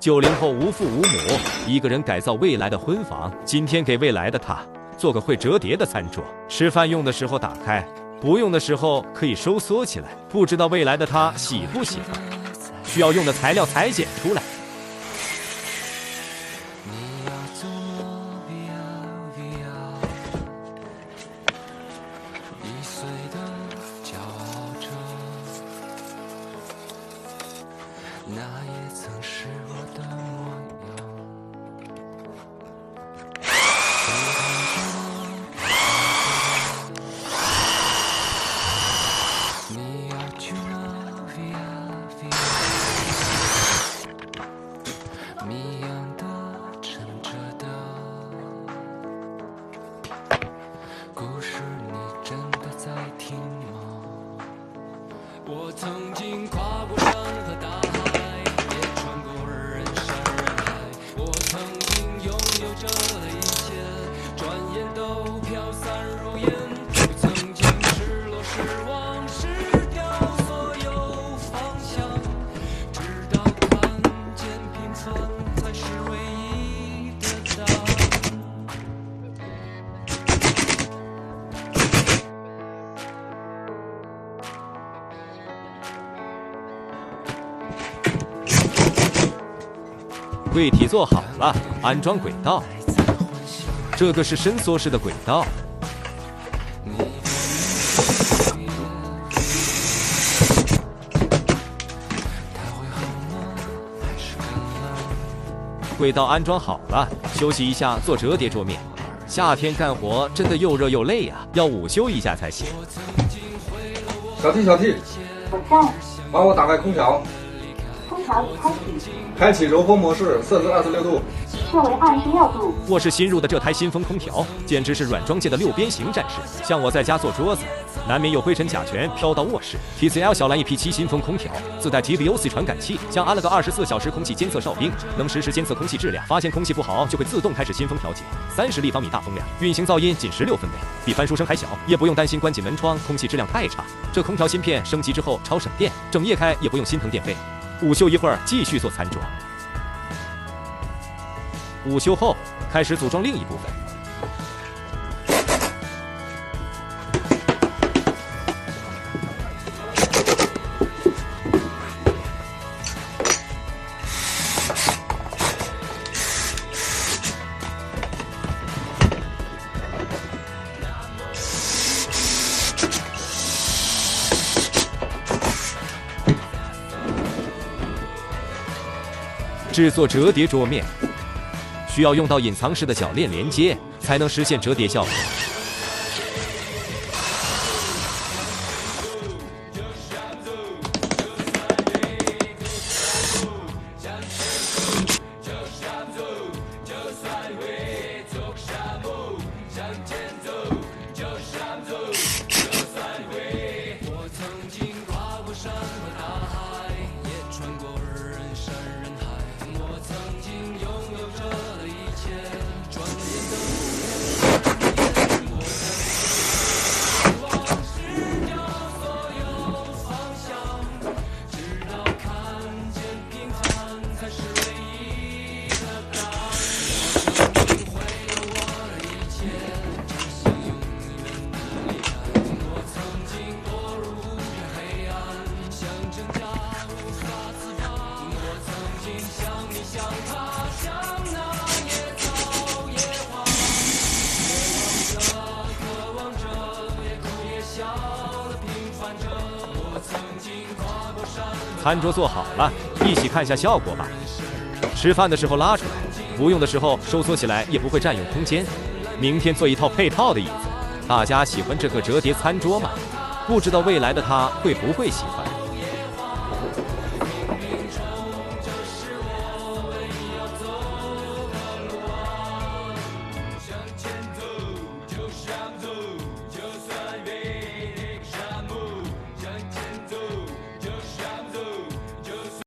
90后无父无母，一个人改造未来的婚房。今天给未来的他做个会折叠的餐桌，吃饭用的时候打开，不用的时候可以收缩起来。不知道未来的他喜不喜欢？需要用的材料裁剪出来。那也曾是我的模样。你要去哪？Via，谜样的，沉着的故事，你真的在听吗？我曾经跨过山和大海。这一切转眼都飘散如烟，曾经失落失望失掉所有方向，直到看见平凡才是唯一的答案。柜体做好了，安装轨道。这个是伸缩式的轨道。轨道安装好了，休息一下做折叠桌面。夏天干活真的又热又累呀，要午休一下才行。小 T， 我在。帮我打开空调。空调已开启。开启柔风模式，设置26度。设为26度。卧室新入的这台新风空调，简直是软装界的6边形战士。像我在家做桌子，难免有灰尘甲醛飘到卧室。TCL 小蓝 EP7 新风空调自带 TVOC 传感器，像安了个24小时空气监测哨兵，能实时监测空气质量，发现空气不好就会自动开始新风调节。30立方米大风量，运行噪音仅16分贝，比翻书声还小，也不用担心关紧门窗空气质量太差。这空调芯片升级之后超省电，整夜开也不用心疼电费。午休一会儿继续做餐桌。午休后，开始组装另一部分。制作折叠桌面。需要用到隐藏式的铰链连接，才能实现折叠效果。餐桌做好了，一起看下效果吧。吃饭的时候拉出来，不用的时候收缩起来，也不会占用空间。明天做一套配套的椅子。大家喜欢这个折叠餐桌吗？不知道未来的他会不会喜欢。